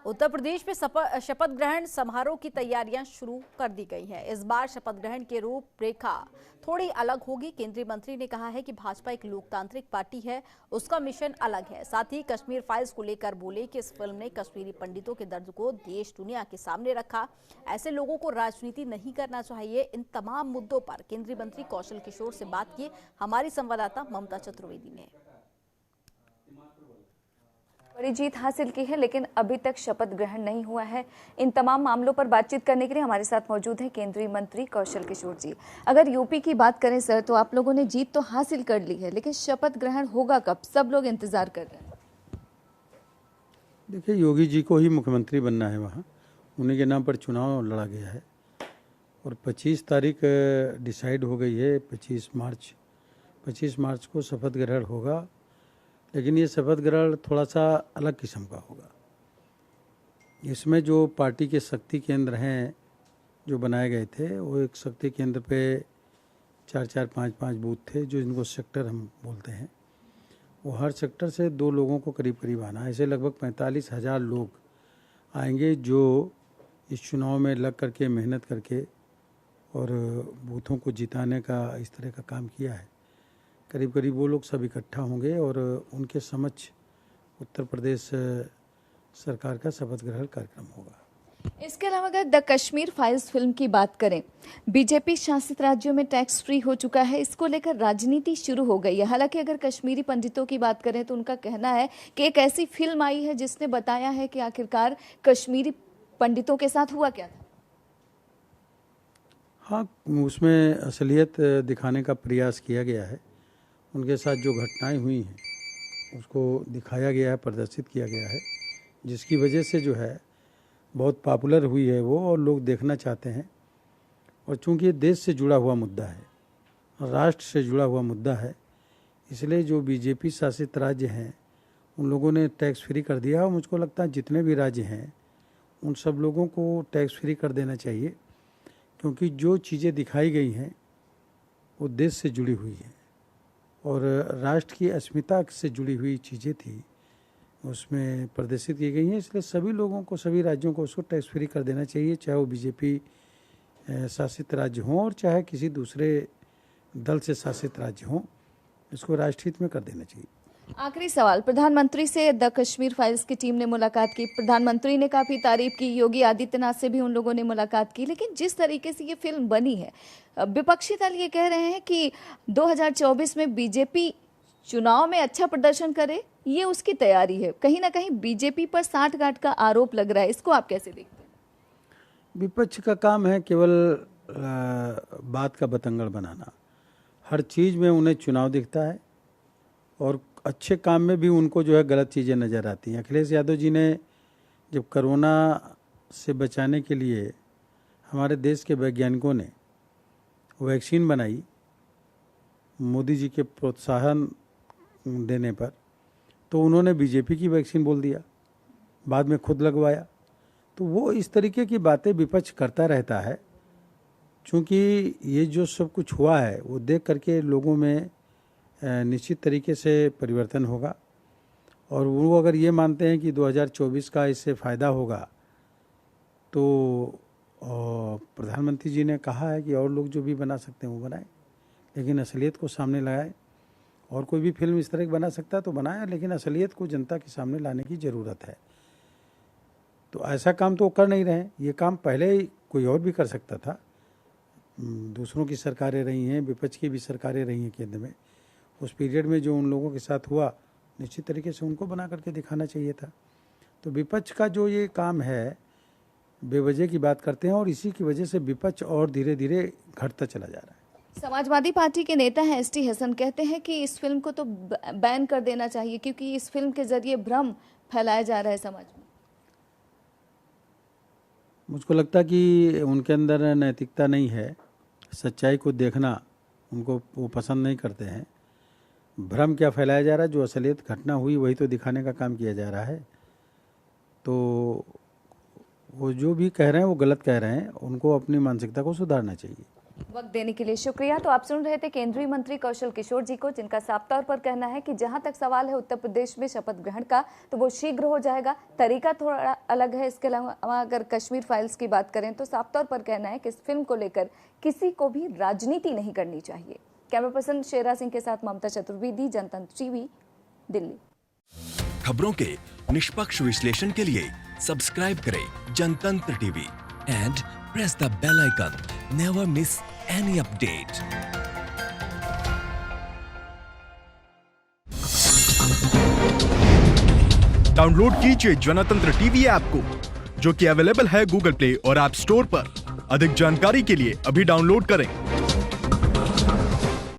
उत्तर प्रदेश में शपथ ग्रहण समारोह की तैयारियां शुरू कर दी गई हैं। इस बार शपथ ग्रहण की रूपरेखा थोड़ी अलग होगी। केंद्रीय मंत्री ने कहा है कि भाजपा एक लोकतांत्रिक पार्टी है, उसका मिशन अलग है। साथ ही कश्मीर फाइल्स को लेकर बोले कि इस फिल्म ने कश्मीरी पंडितों के दर्द को देश दुनिया के सामने रखा। ऐसे लोगों को राजनीति नहीं करना चाहिए। इन तमाम मुद्दों पर केंद्रीय मंत्री कौशल किशोर से बात की हमारी संवाददाता ममता चतुर्वेदी ने। बड़ी जीत हासिल की है, लेकिन अभी तक शपथ ग्रहण नहीं हुआ है। इन तमाम मामलों पर बातचीत करने के लिए हमारे साथ मौजूद हैं केंद्रीय मंत्री कौशल किशोर जी। अगर यूपी की बात करें सर, तो आप लोगों ने जीत तो हासिल कर ली है, लेकिन शपथ ग्रहण होगा कब? सब लोग इंतजार कर रहे हैं। देखिए, योगी जी को ही मुख्यमंत्री बनना है, वहाँ उन्हीं के नाम पर चुनाव लड़ा गया है और 25 तारीख डिसाइड हो गई है। 25 मार्च को शपथ ग्रहण होगा, लेकिन ये शपथ ग्रहण थोड़ा सा अलग किस्म का होगा। इसमें जो पार्टी के शक्ति केंद्र हैं जो बनाए गए थे, वो एक शक्ति केंद्र पे 4-4, 5-5 बूथ थे, जो इनको सेक्टर हम बोलते हैं। वो हर सेक्टर से 2 लोगों को करीब करीब आना है। ऐसे लगभग 45,000 लोग आएंगे जो इस चुनाव में लग करके मेहनत करके और बूथों को जिताने का इस तरह का काम किया है। करीब करीब वो लोग सब इकट्ठा होंगे और उनके समक्ष उत्तर प्रदेश सरकार का शपथ ग्रहण कार्यक्रम होगा। इसके अलावा अगर द कश्मीर फाइल्स फिल्म की बात करें, बीजेपी शासित राज्यों में टैक्स फ्री हो चुका है, इसको लेकर राजनीति शुरू हो गई है। हालांकि अगर कश्मीरी पंडितों की बात करें तो उनका कहना है कि एक ऐसी फिल्म आई है जिसने बताया है कि आखिरकार कश्मीरी पंडितों के साथ हुआ क्या था। हाँ, उसमें असलियत दिखाने का प्रयास किया गया है। उनके साथ जो घटनाएं हुई हैं उसको दिखाया गया है, प्रदर्शित किया गया है, जिसकी वजह से जो है बहुत पॉपुलर हुई है वो, और लोग देखना चाहते हैं। और चूंकि ये देश से जुड़ा हुआ मुद्दा है, राष्ट्र से जुड़ा हुआ मुद्दा है, इसलिए जो बीजेपी शासित राज्य हैं उन लोगों ने टैक्स फ्री कर दिया। और मुझको लगता है जितने भी राज्य हैं उन सब लोगों को टैक्स फ्री कर देना चाहिए, क्योंकि जो चीज़ें दिखाई गई हैं वो देश से जुड़ी हुई हैं और राष्ट्र की अस्मिता से जुड़ी हुई चीज़ें थी, उसमें प्रदर्शित की गई हैं। इसलिए सभी लोगों को, सभी राज्यों को उसको टैक्स फ्री कर देना चाहिए, चाहे वो बीजेपी शासित राज्य हों और चाहे किसी दूसरे दल से शासित राज्य हों। इसको राष्ट्रहित में कर देना चाहिए। आखिरी सवाल, प्रधानमंत्री से द कश्मीर फाइल्स की टीम ने मुलाकात की, प्रधानमंत्री ने काफी तारीफ की, योगी आदित्यनाथ से भी उन लोगों ने मुलाकात की, लेकिन जिस तरीके से ये फिल्म बनी है, विपक्षी दल ये कह रहे हैं कि 2024 में बीजेपी चुनाव में अच्छा प्रदर्शन करे, ये उसकी तैयारी है। कहीं ना कहीं बीजेपी पर साठगांठ का आरोप लग रहा है, इसको आप कैसे देखते हैं? विपक्ष का काम है केवल बात का बतंगड़ बनाना। हर चीज़ में उन्हें चुनाव दिखता है और अच्छे काम में भी उनको जो है गलत चीज़ें नज़र आती हैं। अखिलेश यादव जी ने जब कोरोना से बचाने के लिए हमारे देश के वैज्ञानिकों ने वैक्सीन बनाई, मोदी जी के प्रोत्साहन देने पर, तो उन्होंने बीजेपी की वैक्सीन बोल दिया, बाद में खुद लगवाया। तो वो इस तरीके की बातें विपक्ष करता रहता है। चूँकि ये जो सब कुछ हुआ है वो देख करके लोगों में निश्चित तरीके से परिवर्तन होगा और वो अगर ये मानते हैं कि 2024 का इससे फ़ायदा होगा, तो प्रधानमंत्री जी ने कहा है कि और लोग जो भी बना सकते हैं वो बनाएं, लेकिन असलियत को सामने लाएं। और कोई भी फिल्म इस तरह की बना सकता है तो बनाए, लेकिन असलियत को जनता के सामने लाने की ज़रूरत है। तो ऐसा काम तो कर नहीं रहे। ये काम पहले ही कोई और भी कर सकता था। दूसरों की सरकारें रही हैं, विपक्ष की भी सरकारें रही हैं केंद्र में। उस पीरियड में जो उन लोगों के साथ हुआ, निश्चित तरीके से उनको बना करके दिखाना चाहिए था। तो विपक्ष का जो ये काम है, बेवजह की बात करते हैं और इसी की वजह से विपक्ष और धीरे धीरे घटता चला जा रहा है। समाजवादी पार्टी के नेता हैं एसटी हसन, कहते हैं कि इस फिल्म को तो बैन कर देना चाहिए, क्योंकि इस फिल्म के जरिए भ्रम फैलाया जा रहा है समाज में। मुझको लगता कि उनके अंदर नैतिकता नहीं है, सच्चाई को देखना उनको वो पसंद नहीं करते हैं। भ्रम क्या फैलाया जा रहा है? जो असलियत घटना हुई वही तो दिखाने का काम किया जा रहा है। तो वो जो भी कह रहे हैं वो गलत कह रहे हैं, उनको अपनी मानसिकता को सुधारना चाहिए। वक्त देने के लिए शुक्रिया। तो आप सुन रहे थे केंद्रीय मंत्री कौशल किशोर जी को, जिनका साफ तौर पर कहना है कि जहां तक सवाल है उत्तर प्रदेश में शपथ ग्रहण का, तो वो शीघ्र हो जाएगा। तरीका थोड़ा अलग है। इसके अलावा अगर कश्मीर फाइल्स की बात करें तो साफ तौर पर कहना है कि इस फिल्म को लेकर किसी को भी राजनीति नहीं करनी चाहिए। कैमरा पर्सन शेरा सिंह के साथ ममता चतुर्वेदी, जनतंत्र टीवी, दिल्ली। खबरों के निष्पक्ष विश्लेषण के लिए सब्सक्राइब करें Janatantra TV and press the bell icon. Never miss any update. Download कीजिए जनतंत्र टीवी ऐप को, जो कि अवेलेबल है गूगल प्ले और ऐप स्टोर पर। अधिक जानकारी के लिए अभी डाउनलोड करें।